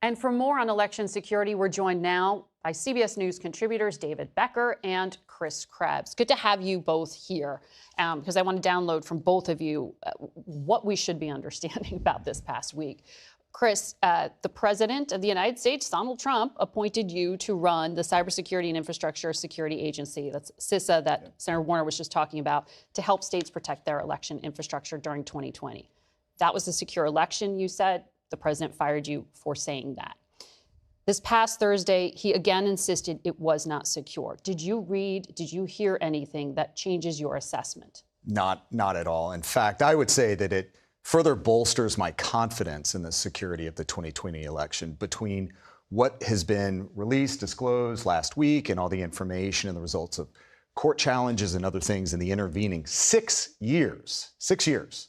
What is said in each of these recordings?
And for more on election security, we're joined now by CBS News contributors David Becker and Chris Krebs. Good to have you both here because I want to download from both of you what we should be understanding about this past week. Chris, the president of the United States, Donald Trump, appointed you to run the Cybersecurity and Infrastructure Security Agency, that's CISA, that Senator Warner was just talking about, to help states protect their election infrastructure during 2020. That was a secure election, you said. The president fired you for saying that. This past Thursday, he again insisted it was not secure. Did you hear anything that changes your assessment? Not at all. In fact, I would say that it further bolsters my confidence in the security of the 2020 election between what has been released, disclosed last week, and all the information and the results of court challenges and other things in the intervening 6 years. 6 years.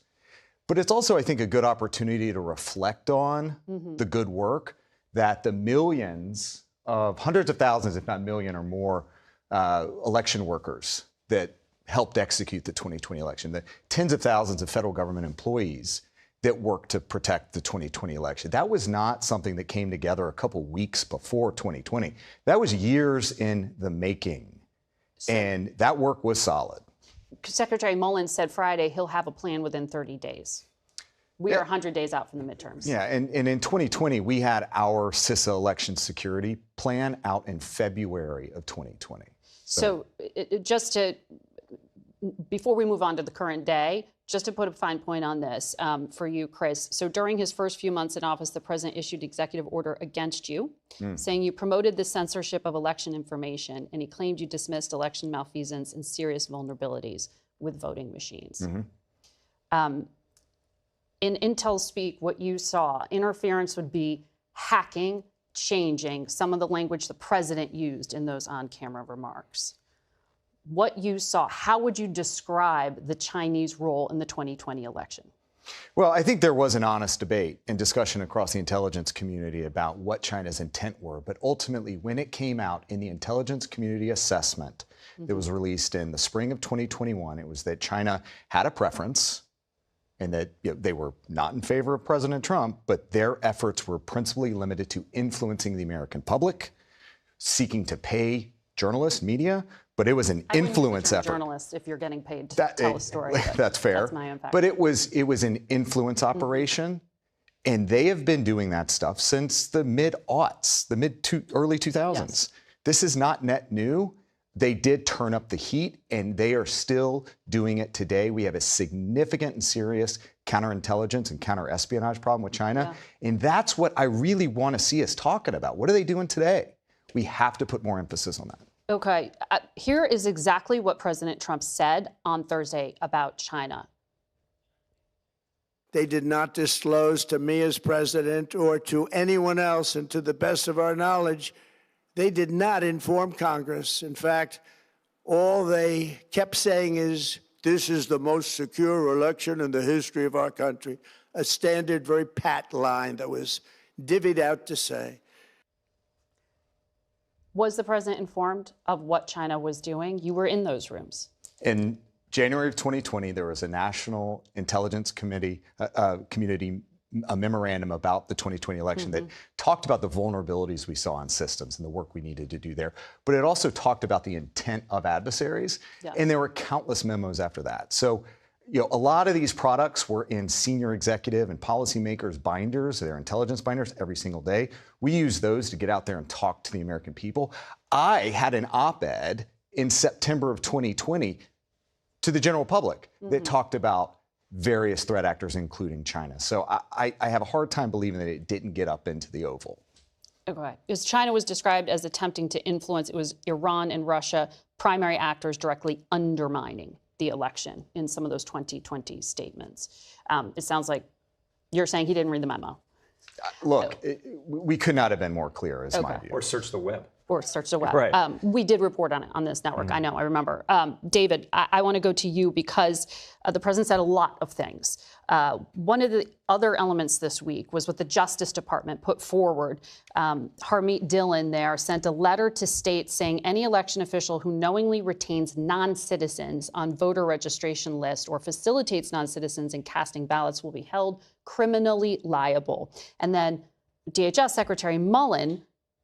But it's also, I think, a good opportunity to reflect on the good work that the millions of hundreds of thousands, if not million or more, election workers that helped execute the 2020 election, the tens of thousands of federal government employees that worked to protect the 2020 election. That was not something that came together a couple weeks before 2020. That was years in the making, and that work was solid. Secretary Mullin said Friday he'll have a plan within 30 days. We are 100 days out from the midterms. Yeah, and in 2020, we had our CISA election security plan out in February of 2020. So just to, before we move on to the current day, just to put a fine point on this for you, Chris. So during his first few months in office, the president issued executive order against you, saying you promoted the censorship of election information, and he claimed you dismissed election malfeasance and serious vulnerabilities with voting machines. In Intel speak, what you saw, interference would be hacking, changing some of the language the president used in those on-camera remarks. What you saw, how would you describe the Chinese role in the 2020 election? Well, I think there was an honest debate and discussion across the intelligence community about what China's intent were. But ultimately, when it came out in the intelligence community assessment that was released in the spring of 2021, it was that China had a preference and that they were not in favor of President Trump, but their efforts were principally limited to influencing the American public, seeking to pay journalists, media, but it was an influence effort. Journalists, if you're getting paid to tell a story. That's fair. That's my impact. But it was an influence operation, and they have been doing that stuff since the mid-aughts, early 2000s. Yes. This is not net new. They did turn up the heat, and they are still doing it today. We have a significant and serious counterintelligence and counterespionage problem with China, and that's what I really want to see us talking about. What are they doing today? We have to put more emphasis on that. Okay, here is exactly what President Trump said on Thursday about China. They did not disclose to me as president or to anyone else, and to the best of our knowledge, they did not inform Congress. In fact, all they kept saying is, this is the most secure election in the history of our country. A standard, very pat line that was divvied out to say. Was the president informed of what China was doing? You were in those rooms. In January of 2020, there was a National Intelligence Community a memorandum about the 2020 election that talked about the vulnerabilities we saw in systems and the work we needed to do there. But it also talked about the intent of adversaries. Yes. And there were countless memos after that. So, a lot of these products were in senior executive and policymakers' binders, their intelligence binders, every single day. We use those to get out there and talk to the American people. I had an op-ed in September of 2020 to the general public that talked about various threat actors, including China. So I have a hard time believing that it didn't get up into the Oval. Okay. Because China was described as attempting to influence, it was Iran and Russia, primary actors directly undermining the election in some of those 2020 statements. It sounds like you're saying he didn't read the memo. Look, we could not have been more clear, is my view. Or search the web. Or search the web. Right. We did report on it on this network. I know, I remember. David, I want to go to you because the president said a lot of things. One of the other elements this week was what the Justice Department put forward. Harmeet Dillon there sent a letter to states saying any election official who knowingly retains non-citizens on voter registration lists or facilitates non-citizens in casting ballots will be held criminally liable. And then DHS Secretary Mullin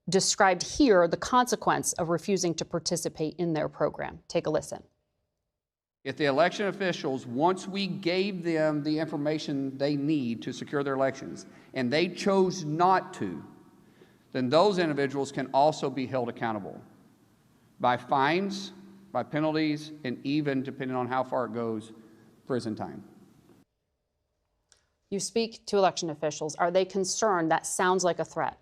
described here the consequence of refusing to participate in their program. Take a listen. If the election officials, once we gave them the information they need to secure their elections, and they chose not to, then those individuals can also be held accountable by fines, by penalties, and even, depending on how far it goes, prison time. You speak to election officials. Are they concerned? That sounds like a threat.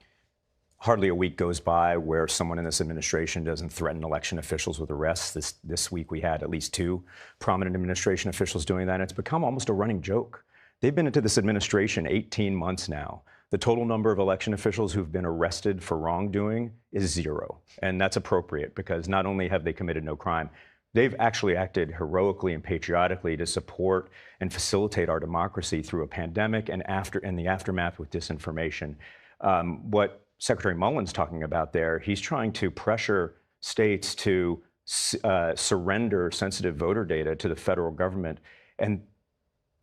Hardly a week goes by where someone in this administration doesn't threaten election officials with arrests. This week we had at least 2 prominent administration officials doing that. And it's become almost a running joke. They've been into this administration 18 months now. The total number of election officials who've been arrested for wrongdoing is 0. And that's appropriate because not only have they committed no crime, they've actually acted heroically and patriotically to support and facilitate our democracy through a pandemic and in the aftermath with disinformation. What Secretary Mullin's talking about there, he's trying to pressure states to surrender sensitive voter data to the federal government. And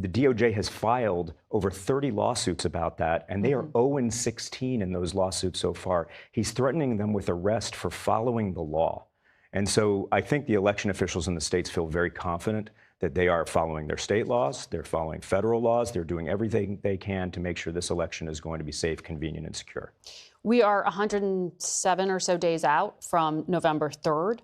the DOJ has filed over 30 lawsuits about that, and they are 0-16 in those lawsuits so far. He's threatening them with arrest for following the law. And so I think the election officials in the states feel very confident that they are following their state laws, they're following federal laws, they're doing everything they can to make sure this election is going to be safe, convenient, and secure. We are 107 or so days out from November 3rd.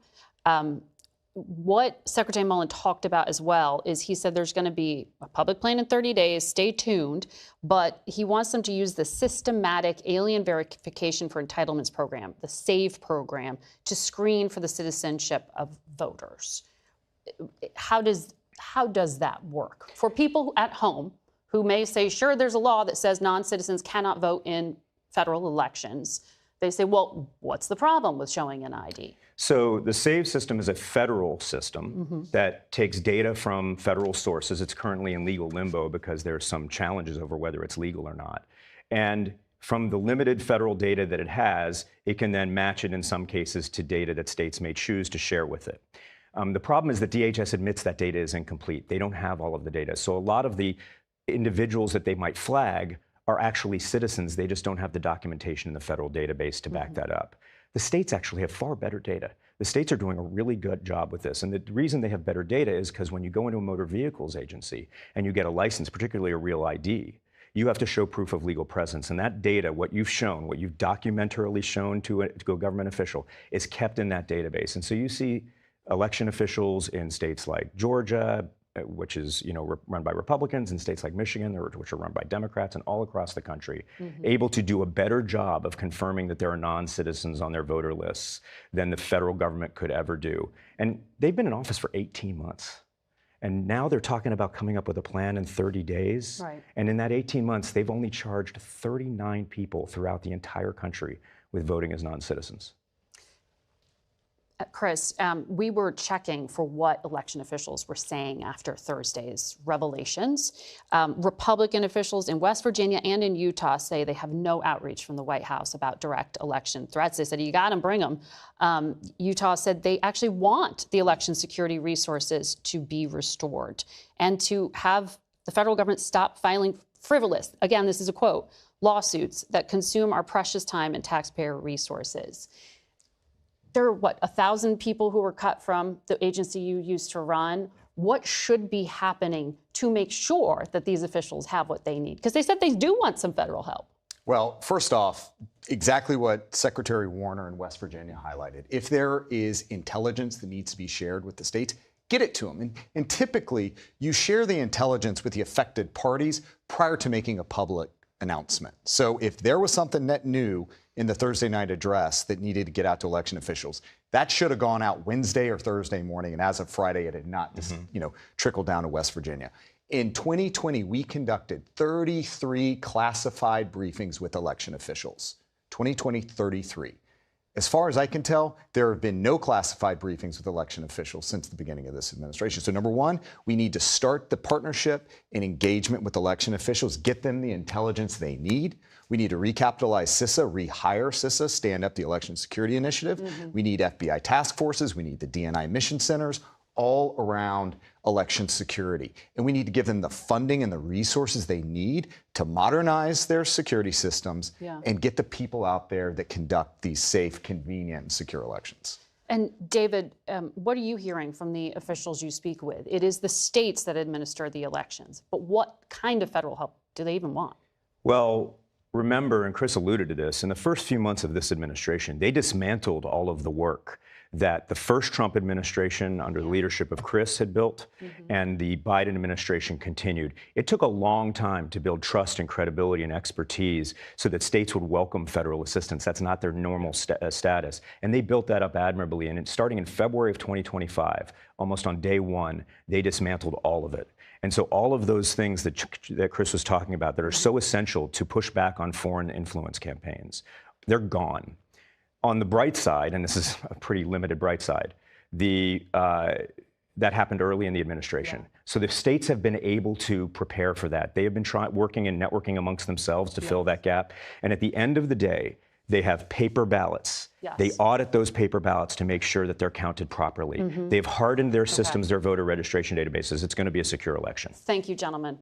What Secretary Mullin talked about as well is he said there's going to be a public plan in 30 days, stay tuned, but he wants them to use the systematic alien verification for entitlements program, the SAVE program, to screen for the citizenship of voters. How does that work? For people at home who may say, sure, there's a law that says non-citizens cannot vote in federal elections. They say, well, what's the problem with showing an ID? So the SAVE system is a federal system that takes data from federal sources. It's currently in legal limbo because there are some challenges over whether it's legal or not. And from the limited federal data that it has, it can then match it in some cases to data that states may choose to share with it. The problem is that DHS admits that data is incomplete. They don't have all of the data. So a lot of the individuals that they might flag are actually citizens. They just don't have the documentation in the federal database to back that up. The states actually have far better data. The states are doing a really good job with this. And the reason they have better data is because when you go into a motor vehicles agency and you get a license, particularly a real ID, you have to show proof of legal presence. And that data, what you've shown, what you've documentarily shown to a government official, is kept in that database. And so you see election officials in states like Georgia, which is run by Republicans, in states like Michigan, which are run by Democrats, and all across the country, able to do a better job of confirming that there are non-citizens on their voter lists than the federal government could ever do. And they've been in office for 18 months. And now they're talking about coming up with a plan in 30 days. Right. And in that 18 months, they've only charged 39 people throughout the entire country with voting as non-citizens. Chris, we were checking for what election officials were saying after Thursday's revelations. Republican officials in West Virginia and in Utah say they have no outreach from the White House about direct election threats. They said, you got them, bring them. Utah said they actually want the election security resources to be restored and to have the federal government stop filing frivolous, again, this is a quote, lawsuits that consume our precious time and taxpayer resources. There are, 1,000 people who were cut from the agency you used to run. What should be happening to make sure that these officials have what they need? Because they said they do want some federal help. Well, first off, exactly what Secretary Warner in West Virginia highlighted. If there is intelligence that needs to be shared with the states, get it to them. And typically, you share the intelligence with the affected parties prior to making a public announcement. So if there was something net new in the Thursday night address that needed to get out to election officials, that should have gone out Wednesday or Thursday morning. And as of Friday, it had not just, trickled down to West Virginia. In 2020, we conducted 33 classified briefings with election officials. 2020, 33. As far as I can tell, there have been no classified briefings with election officials since the beginning of this administration. So number one, we need to start the partnership and engagement with election officials, get them the intelligence they need. We need to recapitalize CISA, rehire CISA, stand up the Election Security Initiative. We need FBI task forces. We need the DNI mission centers. all around election security. And we need to give them the funding and the resources they need to modernize their security systems and get the people out there that conduct these safe, convenient, and secure elections. And David, what are you hearing from the officials you speak with? It is the states that administer the elections, but what kind of federal help do they even want? Well, remember, and Chris alluded to this, in the first few months of this administration, they dismantled all of the work that the first Trump administration under the leadership of Chris had built and the Biden administration continued. It took a long time to build trust and credibility and expertise so that states would welcome federal assistance. That's not their normal status. And they built that up admirably. And starting in February of 2025, almost on day one, they dismantled all of it. And so all of those things that Chris was talking about that are so essential to push back on foreign influence campaigns, they're gone. On the bright side, and this is a pretty limited bright side, that happened early in the administration. So the states have been able to prepare for that. They have been working and networking amongst themselves to fill that gap. And at the end of the day, they have paper ballots. They audit those paper ballots to make sure that they're counted properly. They've hardened their systems, their voter registration databases. It's going to be a secure election. Thank you, gentlemen.